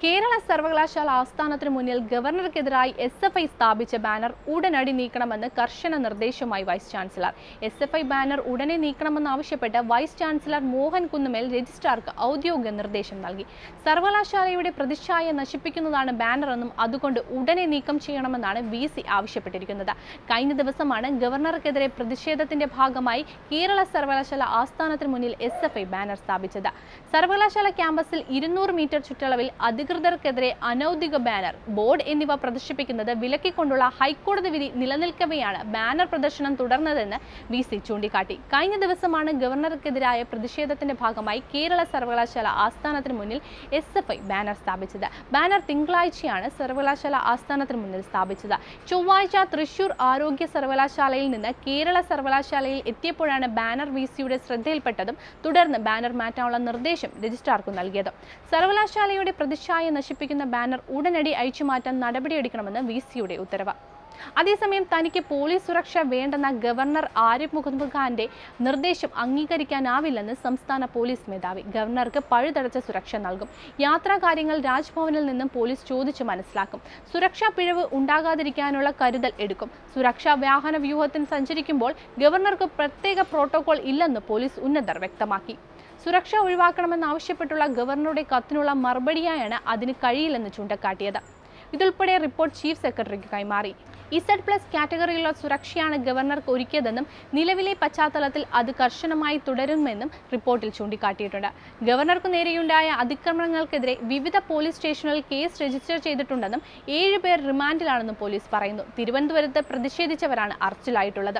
കേരള സർവകലാശാല ആസ്ഥാനത്തിന് മുന്നിൽ ഗവർണർക്കെതിരായി SFI സ്ഥാപിച്ച ബാനർ ഉടനടി നീക്കണമെന്ന് കർശന നിർദ്ദേശവുമായി വൈസ് ചാൻസലർ. SFI ബാനർ ഉടനെ നീക്കണമെന്നാവശ്യപ്പെട്ട് വൈസ് ചാൻസലർ മോഹൻ കുന്നുമേൽ രജിസ്ട്രാർക്ക് ഔദ്യോഗിക നിർദ്ദേശം നൽകി. സർവകലാശാലയുടെ പ്രതിച്ഛായ നശിപ്പിക്കുന്നതാണ് ബാനറെന്നും അതുകൊണ്ട് ഉടനെ നീക്കം ചെയ്യണമെന്നാണ് VC ആവശ്യപ്പെട്ടിരിക്കുന്നത്. കഴിഞ്ഞ ദിവസമാണ് ഗവർണർക്കെതിരെ പ്രതിഷേധത്തിന്റെ ഭാഗമായി കേരള സർവകലാശാല ആസ്ഥാനത്തിന് മുന്നിൽ SFI ബാനർ സ്ഥാപിച്ചത്. സർവകലാശാല ക്യാമ്പസിൽ 200 മീറ്റർ ചുറ്റളവിൽ അധികൃതർക്കെതിരെ അനൌദ്യോഗിക ബാനർ, ബോർഡ് എന്നിവ പ്രദർശിപ്പിക്കുന്നത് വിലക്കിക്കൊണ്ടുള്ള ഹൈക്കോടതി വിധി നിലനിൽക്കവെയാണ് ബാനർ പ്രദർശനം തുടർന്നതെന്ന് VC ചൂണ്ടിക്കാട്ടി. കഴിഞ്ഞ ദിവസമാണ് ഗവർണർക്കെതിരായ പ്രതിഷേധത്തിന്റെ ഭാഗമായി കേരള സർവകലാശാല ആസ്ഥാനത്തിന് മുന്നിൽ SFI ബാനർ സ്ഥാപിച്ചത്. ബാനർ തിങ്കളാഴ്ചയാണ് സർവകലാശാല ആസ്ഥാനത്തിന് മുന്നിൽ സ്ഥാപിച്ചത്. ചൊവ്വാഴ്ച തൃശൂർ ആരോഗ്യ സർവകലാശാലയിൽ നിന്ന് കേരള സർവകലാശാലയിൽ എത്തിയപ്പോഴാണ് ബാനർ VCയുടെ ശ്രദ്ധയിൽപ്പെട്ടതും തുടർന്ന് ബാനർ മാറ്റാനുള്ള നിർദ്ദേശം രജിസ്ട്രാർക്ക് നൽകിയത്. സർവകലാശാലയുടെ പ്രതിച്ഛായ നശിപ്പിക്കുന്ന ബാനർ ഉടനടി അഴിച്ചുമാറ്റാൻ നടപടിയെടുക്കണമെന്ന് VCയുടെ ഉത്തരവ്. അതേസമയം തനിക്ക് പോലീസ് സുരക്ഷ വേണ്ടെന്ന ഗവർണർ ആരിഫ് മുഹമ്മദ് ഖാന്റെ നിർദ്ദേശം അംഗീകരിക്കാനാവില്ലെന്ന് സംസ്ഥാന പോലീസ് മേധാവി. ഗവർണർക്ക് പഴുതടച്ച സുരക്ഷ നൽകും. യാത്രാ കാര്യങ്ങൾ രാജ്ഭവനിൽ നിന്നും പോലീസ് ചോദിച്ചു മനസ്സിലാക്കും. സുരക്ഷാ പിഴവ് ഉണ്ടാകാതിരിക്കാനുള്ള കരുതൽ എടുക്കും. സുരക്ഷാ വാഹന വ്യൂഹത്തിൽ സഞ്ചരിക്കുമ്പോൾ ഗവർണർക്ക് പ്രത്യേക പ്രോട്ടോകോൾ ഇല്ലെന്ന് പോലീസ് ഉന്നതർ വ്യക്തമാക്കി. സുരക്ഷ ഒഴിവാക്കണമെന്നാവശ്യപ്പെട്ടുള്ള ഗവർണറുടെ കത്തിനുള്ള മറുപടിയായാണ് അതിന് കഴിയില്ലെന്ന് ചൂണ്ടിക്കാട്ടിയത്. ഇതുൾപ്പെടെ റിപ്പോർട്ട് ചീഫ് സെക്രട്ടറിക്ക് കൈമാറി. Z+ കാറ്റഗറിയിലുള്ള സുരക്ഷയാണ് ഗവർണർക്ക് ഒരുക്കിയതെന്നും നിലവിലെ പശ്ചാത്തലത്തിൽ അത് കർശനമായി തുടരുമെന്നും റിപ്പോർട്ടിൽ ചൂണ്ടിക്കാട്ടിയിട്ടുണ്ട്. ഗവർണർക്ക് നേരെയുണ്ടായ അതിക്രമങ്ങൾക്കെതിരെ വിവിധ പോലീസ് സ്റ്റേഷനുകളിൽ കേസ് രജിസ്റ്റർ ചെയ്തിട്ടുണ്ടെന്നും 7 പേർ റിമാൻഡിലാണെന്നും പോലീസ് പറയുന്നു. തിരുവനന്തപുരത്ത് പ്രതിഷേധിച്ചവരാണ് അറസ്റ്റിലായിട്ടുള്ളത്.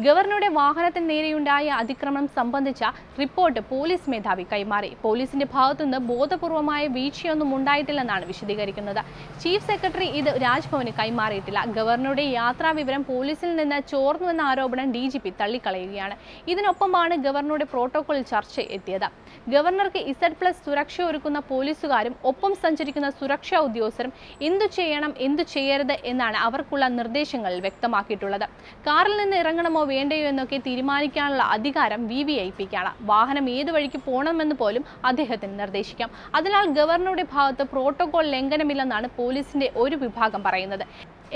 ഗവർണറുടെ വാഹനത്തിന് നേരെയുണ്ടായ അതിക്രമം സംബന്ധിച്ച റിപ്പോർട്ട് പോലീസ് മേധാവി കൈമാറി. പോലീസിന്റെ ഭാഗത്തുനിന്ന് ബോധപൂർവമായ വീഴ്ചയൊന്നും ഉണ്ടായിട്ടില്ലെന്നാണ് വിശദീകരിക്കുന്നത്. ചീഫ് സെക്രട്ടറി ഇത് രാജ്ഭവന് കൈമാറിയിട്ടില്ല. ഗവർണറുടെ യാത്രാ വിവരം പോലീസിൽ നിന്ന് ചോർന്നുവെന്ന ആരോപണം DGP തള്ളിക്കളയുകയാണ്. ഇതിനൊപ്പമാണ് ഗവർണറുടെ പ്രോട്ടോകോളിൽ ചർച്ച എത്തിയത്. ഗവർണർക്ക് Z+ സുരക്ഷ ഒരുക്കുന്ന പോലീസുകാരും ഒപ്പം സഞ്ചരിക്കുന്ന സുരക്ഷാ ഉദ്യോഗസ്ഥരും എന്തു ചെയ്യണം എന്തു ചെയ്യരുത് എന്നാണ് അവർക്കുള്ള നിർദ്ദേശങ്ങളിൽ വ്യക്തമാക്കിയിട്ടുള്ളത്. കാറിൽ നിന്ന് ഇറങ്ങണമോ വേണ്ടയോ എന്നൊക്കെ തീരുമാനിക്കാനുള്ള അധികാരം VVIPക്കാണ്. വാഹനം ഏത് വഴിക്ക് പോകണമെന്ന് പോലും അദ്ദേഹത്തിന് നിർദ്ദേശിക്കാം. അതിനാൽ ഗവർണറുടെ ഭാഗത്ത് പ്രോട്ടോകോൾ ലംഘനമില്ലെന്നാണ് പോലീസിന്റെ ഒരു വിഭാഗം പറയുന്നത്.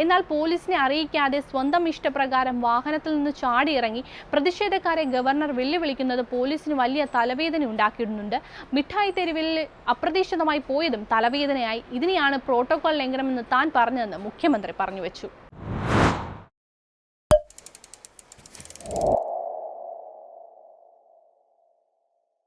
എന്നാൽ പോലീസിനെ അറിയിക്കാതെ സ്വന്തം ഇഷ്ടപ്രകാരം വാഹനത്തിൽ നിന്ന് ചാടിയിറങ്ങി പ്രതിഷേധക്കാരെ ഗവർണർ വെല്ലുവിളിക്കുന്നത് പോലീസിന് വലിയ തലവേദന ഉണ്ടാക്കിയിടുന്നുണ്ട്. മിഠായി തെരുവിൽ അപ്രതീക്ഷിതമായി പോയതും തലവേദനയായി. ഇതിനെയാണ് പ്രോട്ടോകോൾ ലംഘനമെന്ന് താൻ പറഞ്ഞതെന്ന് മുഖ്യമന്ത്രി പറഞ്ഞുവെച്ചു.